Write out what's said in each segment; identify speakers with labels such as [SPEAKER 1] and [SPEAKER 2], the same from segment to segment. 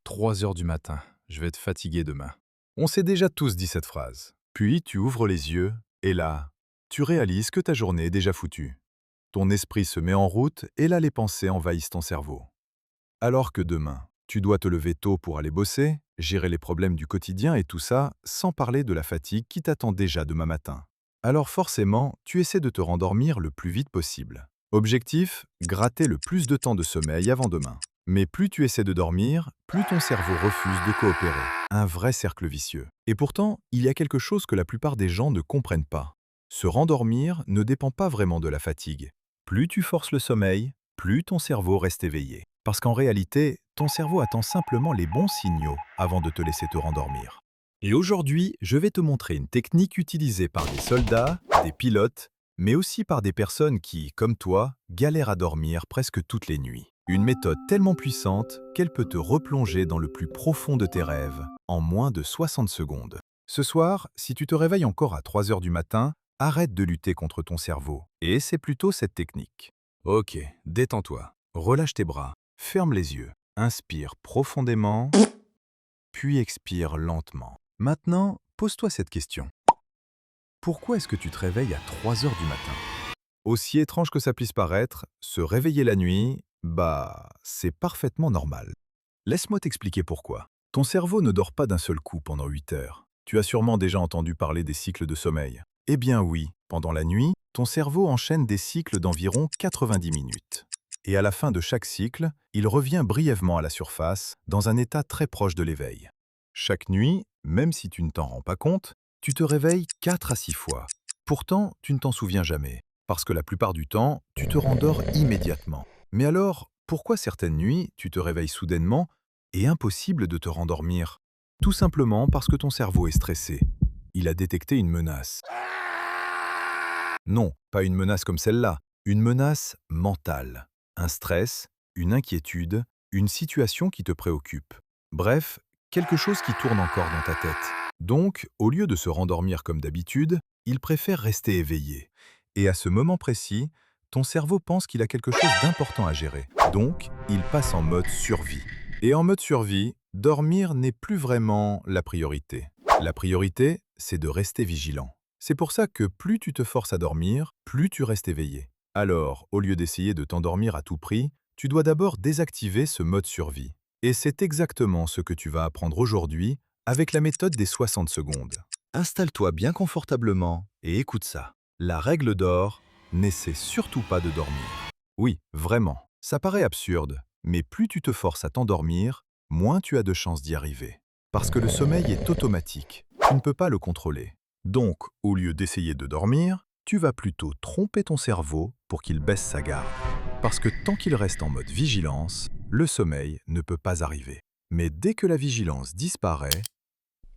[SPEAKER 1] 3 heures du matin, je vais être fatigué demain. On s'est déjà tous dit cette phrase. Puis tu ouvres les yeux, et là, tu réalises que ta journée est déjà foutue. Ton esprit se met en route, et là les pensées envahissent ton cerveau. Alors que demain, tu dois te lever tôt pour aller bosser, gérer les problèmes du quotidien et tout ça, sans parler de la fatigue qui t'attend déjà demain matin. Alors forcément, tu essaies de te rendormir le plus vite possible. Objectif, gratter le plus de temps de sommeil avant demain. Mais plus tu essaies de dormir, plus ton cerveau refuse de coopérer. Un vrai cercle vicieux. Et pourtant, il y a quelque chose que la plupart des gens ne comprennent pas. Se rendormir ne dépend pas vraiment de la fatigue. Plus tu forces le sommeil, plus ton cerveau reste éveillé. Parce qu'en réalité, ton cerveau attend simplement les bons signaux avant de te laisser te rendormir. Et aujourd'hui, je vais te montrer une technique utilisée par des soldats, des pilotes, mais aussi par des personnes qui, comme toi, galèrent à dormir presque toutes les nuits. Une méthode tellement puissante qu'elle peut te replonger dans le plus profond de tes rêves en moins de 60 secondes. Ce soir, si tu te réveilles encore à 3 heures du matin, arrête de lutter contre ton cerveau et essaie plutôt cette technique. Ok, détends-toi, relâche tes bras, ferme les yeux, inspire profondément, puis expire lentement. Maintenant, pose-toi cette question. Pourquoi est-ce que tu te réveilles à 3 heures du matin? Aussi étrange que ça puisse paraître, se réveiller la nuit, c'est parfaitement normal. Laisse-moi t'expliquer pourquoi. Ton cerveau ne dort pas d'un seul coup pendant 8 heures. Tu as sûrement déjà entendu parler des cycles de sommeil. Eh bien oui, pendant la nuit, ton cerveau enchaîne des cycles d'environ 90 minutes. Et à la fin de chaque cycle, il revient brièvement à la surface, dans un état très proche de l'éveil. Chaque nuit, même si tu ne t'en rends pas compte, tu te réveilles 4 à 6 fois. Pourtant, tu ne t'en souviens jamais, parce que la plupart du temps, tu te rendors immédiatement. Mais alors, pourquoi certaines nuits, tu te réveilles soudainement et impossible de te rendormir? Tout simplement parce que ton cerveau est stressé. Il a détecté une menace. Non, pas une menace comme celle-là, une menace mentale. Un stress, une inquiétude, une situation qui te préoccupe. Bref, quelque chose qui tourne encore dans ta tête. Donc, au lieu de se rendormir comme d'habitude, il préfère rester éveillé. Et à ce moment précis, ton cerveau pense qu'il a quelque chose d'important à gérer. Donc, il passe en mode survie. Et en mode survie, dormir n'est plus vraiment la priorité. La priorité, c'est de rester vigilant. C'est pour ça que plus tu te forces à dormir, plus tu restes éveillé. Alors, au lieu d'essayer de t'endormir à tout prix, tu dois d'abord désactiver ce mode survie. Et c'est exactement ce que tu vas apprendre aujourd'hui avec la méthode des 60 secondes. Installe-toi bien confortablement et écoute ça. La règle d'or, n'essaie surtout pas de dormir. Oui, vraiment, ça paraît absurde, mais plus tu te forces à t'endormir, moins tu as de chances d'y arriver. Parce que le sommeil est automatique, tu ne peux pas le contrôler. Donc, au lieu d'essayer de dormir, tu vas plutôt tromper ton cerveau pour qu'il baisse sa garde. Parce que tant qu'il reste en mode vigilance, le sommeil ne peut pas arriver. Mais dès que la vigilance disparaît,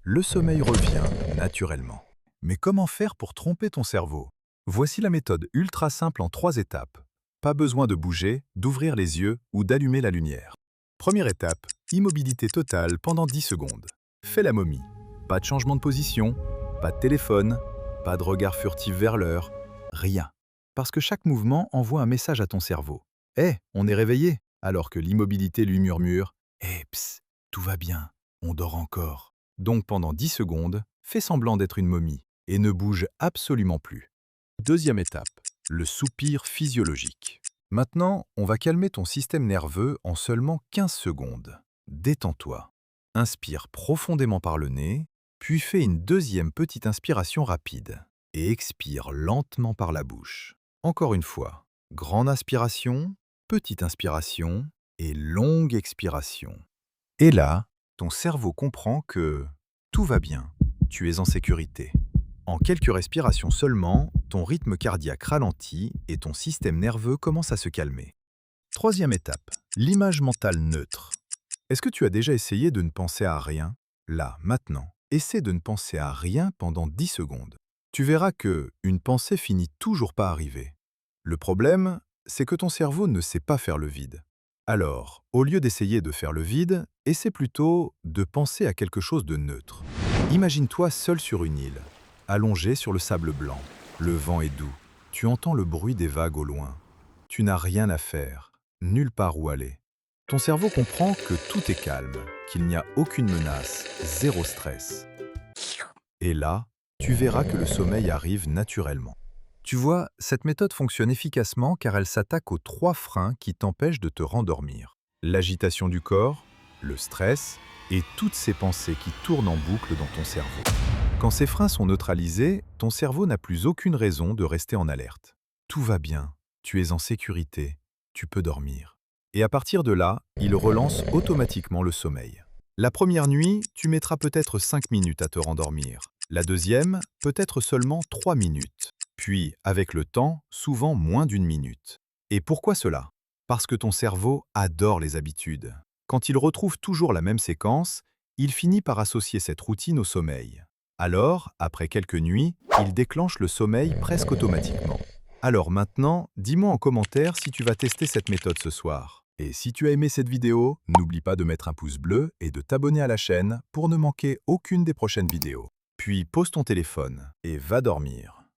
[SPEAKER 1] le sommeil revient naturellement. Mais comment faire pour tromper ton cerveau? Voici la méthode ultra simple en 3 étapes. Pas besoin de bouger, d'ouvrir les yeux ou d'allumer la lumière. Première étape, immobilité totale pendant 10 secondes. Fais la momie. Pas de changement de position, pas de téléphone, pas de regard furtif vers l'heure, rien. Parce que chaque mouvement envoie un message à ton cerveau. Hé, on est réveillé, alors que l'immobilité lui murmure Hé, psst, tout va bien, on dort encore. Donc pendant 10 secondes, fais semblant d'être une momie et ne bouge absolument plus. Deuxième étape, le soupir physiologique. Maintenant, on va calmer ton système nerveux en seulement 15 secondes. Détends-toi. Inspire profondément par le nez, puis fais une deuxième petite inspiration rapide et expire lentement par la bouche. Encore une fois, grande inspiration, petite inspiration et longue expiration. Et là, ton cerveau comprend que tout va bien, tu es en sécurité. En quelques respirations seulement, ton rythme cardiaque ralentit et ton système nerveux commence à se calmer. Troisième étape, l'image mentale neutre. Est-ce que tu as déjà essayé de ne penser à rien? Là, maintenant, essaie de ne penser à rien pendant 10 secondes. Tu verras que une pensée finit toujours pas arriver. Le problème, c'est que ton cerveau ne sait pas faire le vide. Alors, au lieu d'essayer de faire le vide, essaie plutôt de penser à quelque chose de neutre. Imagine-toi seul sur une île, allongé sur le sable blanc. Le vent est doux. Tu entends le bruit des vagues au loin. Tu n'as rien à faire, nulle part où aller. Ton cerveau comprend que tout est calme, qu'il n'y a aucune menace, zéro stress. Et là, tu verras que le sommeil arrive naturellement. Tu vois, cette méthode fonctionne efficacement car elle s'attaque aux 3 freins qui t'empêchent de te rendormir. L'agitation du corps, le stress et toutes ces pensées qui tournent en boucle dans ton cerveau. Quand ces freins sont neutralisés, ton cerveau n'a plus aucune raison de rester en alerte. Tout va bien, tu es en sécurité, tu peux dormir. Et à partir de là, il relance automatiquement le sommeil. La première nuit, tu mettras peut-être 5 minutes à te rendormir. La deuxième, peut-être seulement 3 minutes. Puis, avec le temps, souvent moins d'1 minute. Et pourquoi cela? Parce que ton cerveau adore les habitudes. Quand il retrouve toujours la même séquence, il finit par associer cette routine au sommeil. Alors, après quelques nuits, il déclenche le sommeil presque automatiquement. Alors maintenant, dis-moi en commentaire si tu vas tester cette méthode ce soir. Et si tu as aimé cette vidéo, n'oublie pas de mettre un pouce bleu et de t'abonner à la chaîne pour ne manquer aucune des prochaines vidéos. Puis pose ton téléphone et va dormir.